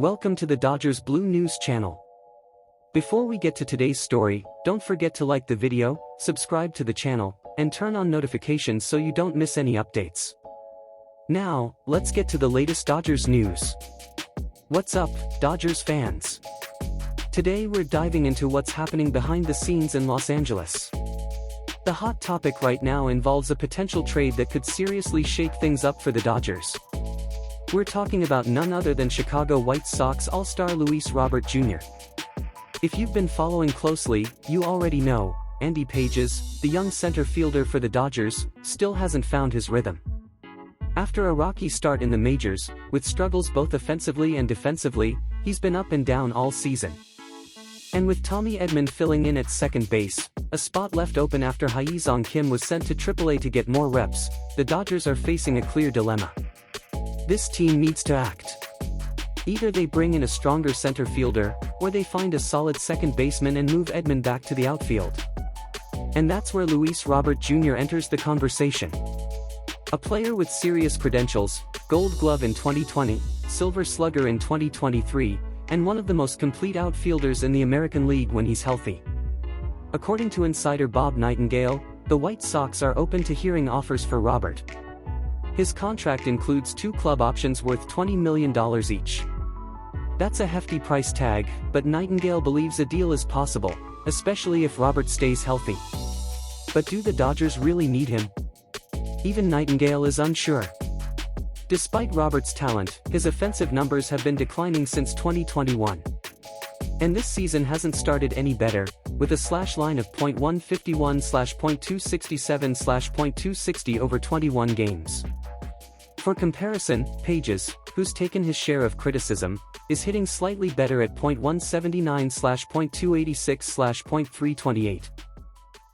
Welcome to the Dodgers Blue News channel. Before we get to today's story, don't forget to like the video, subscribe to the channel, and turn on notifications so you don't miss any updates. Now, let's get to the latest Dodgers news. What's up, Dodgers fans? Today we're diving into what's happening behind the scenes in Los Angeles. The hot topic right now involves a potential trade that could seriously shake things up for the Dodgers. We're talking about none other than Chicago White Sox All-Star Luis Robert Jr. If you've been following closely, you already know, Andy Pages, the young center fielder for the Dodgers, still hasn't found his rhythm. After a rocky start in the majors, with struggles both offensively and defensively, he's been up and down all season. And with Tommy Edman filling in at second base, a spot left open after Hye-Sung Kim was sent to AAA to get more reps, the Dodgers are facing a clear dilemma. This team needs to act. Either they bring in a stronger center fielder, or they find a solid second baseman and move Edman back to the outfield. And that's where Luis Robert Jr. enters the conversation. A player with serious credentials, Gold Glove in 2020, Silver Slugger in 2023, and one of the most complete outfielders in the American League when he's healthy. According to insider Bob Nightingale, the White Sox are open to hearing offers for Robert. His contract includes 2 club options worth $20 million each. That's a hefty price tag, but Nightingale believes a deal is possible, especially if Robert stays healthy. But do the Dodgers really need him? Even Nightingale is unsure. Despite Robert's talent, his offensive numbers have been declining since 2021. And this season hasn't started any better, with a slash line of .151/.267/.260 over 21 games. For comparison, Pages, who's taken his share of criticism, is hitting slightly better at .179/.286/.328.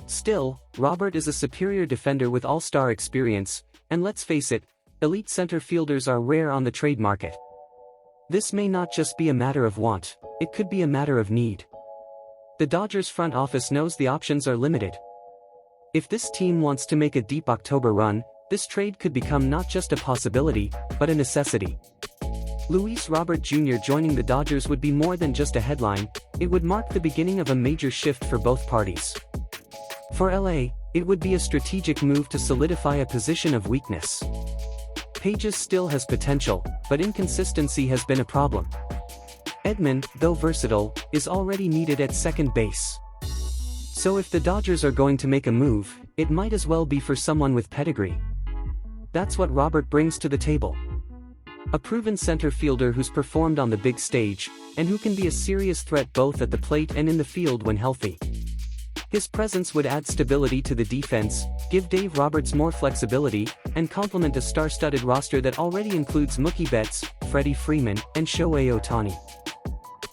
Still, Robert is a superior defender with all-star experience, and let's face it, elite center fielders are rare on the trade market. This may not just be a matter of want, it could be a matter of need. The Dodgers front office knows the options are limited. If this team wants to make a deep October run, this trade could become not just a possibility, but a necessity. Luis Robert Jr. joining the Dodgers would be more than just a headline, it would mark the beginning of a major shift for both parties. For LA, it would be a strategic move to solidify a position of weakness. Pages still has potential, but inconsistency has been a problem. Edman, though versatile, is already needed at second base. So if the Dodgers are going to make a move, it might as well be for someone with pedigree. That's what Robert brings to the table. A proven center fielder who's performed on the big stage, and who can be a serious threat both at the plate and in the field when healthy. His presence would add stability to the defense, give Dave Roberts more flexibility, and complement a star-studded roster that already includes Mookie Betts, Freddie Freeman, and Shohei Ohtani.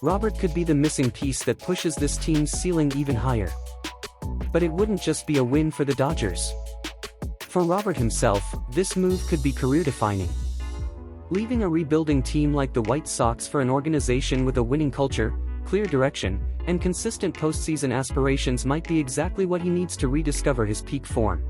Robert could be the missing piece that pushes this team's ceiling even higher. But it wouldn't just be a win for the Dodgers. For Robert himself, this move could be career-defining. Leaving a rebuilding team like the White Sox for an organization with a winning culture, clear direction, and consistent postseason aspirations might be exactly what he needs to rediscover his peak form.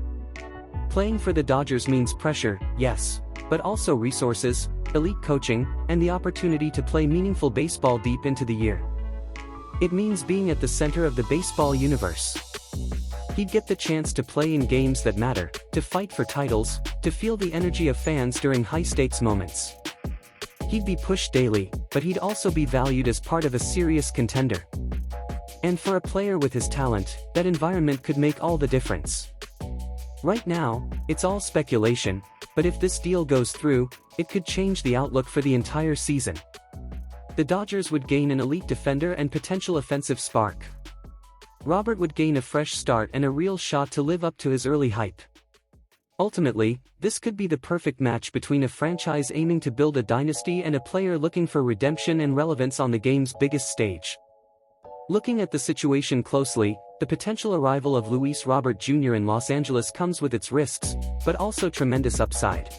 Playing for the Dodgers means pressure, yes, but also resources, elite coaching, and the opportunity to play meaningful baseball deep into the year. It means being at the center of the baseball universe. He'd get the chance to play in games that matter, to fight for titles, to feel the energy of fans during high-stakes moments. He'd be pushed daily, but he'd also be valued as part of a serious contender. And for a player with his talent, that environment could make all the difference. Right now, it's all speculation, but if this deal goes through, it could change the outlook for the entire season. The Dodgers would gain an elite defender and potential offensive spark. Robert would gain a fresh start and a real shot to live up to his early hype. Ultimately, this could be the perfect match between a franchise aiming to build a dynasty and a player looking for redemption and relevance on the game's biggest stage. Looking at the situation closely, the potential arrival of Luis Robert Jr. in Los Angeles comes with its risks, but also tremendous upside.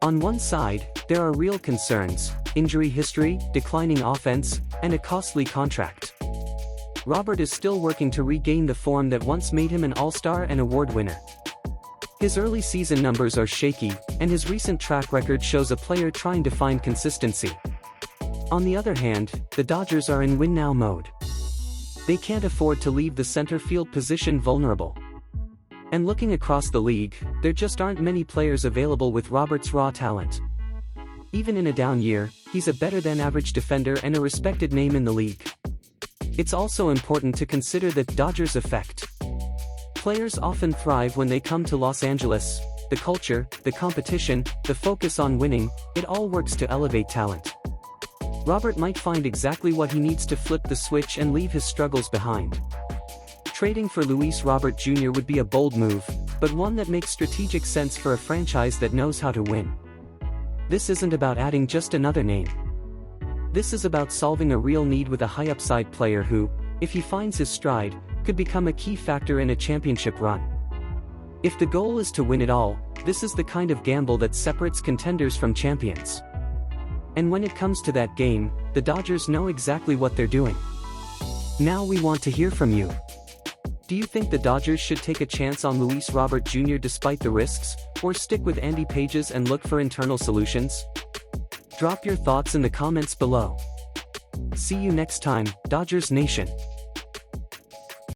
On one side, there are real concerns: injury history, declining offense, and a costly contract. Robert is still working to regain the form that once made him an all-star and award winner. His early season numbers are shaky, and his recent track record shows a player trying to find consistency. On the other hand, the Dodgers are in win-now mode. They can't afford to leave the center field position vulnerable. And looking across the league, there just aren't many players available with Robert's raw talent. Even in a down year, he's a better-than-average defender and a respected name in the league. It's also important to consider the Dodgers effect. Players often thrive when they come to Los Angeles. The culture, the competition, the focus on winning, it all works to elevate talent. Robert might find exactly what he needs to flip the switch and leave his struggles behind. Trading for Luis Robert Jr. would be a bold move, but one that makes strategic sense for a franchise that knows how to win. This isn't about adding just another name. This is about solving a real need with a high-upside player who, if he finds his stride, could become a key factor in a championship run. If the goal is to win it all, this is the kind of gamble that separates contenders from champions. And when it comes to that game, the Dodgers know exactly what they're doing. Now we want to hear from you. Do you think the Dodgers should take a chance on Luis Robert Jr. despite the risks, or stick with Andy Pages and look for internal solutions? Drop your thoughts in the comments below. See you next time, Dodgers Nation.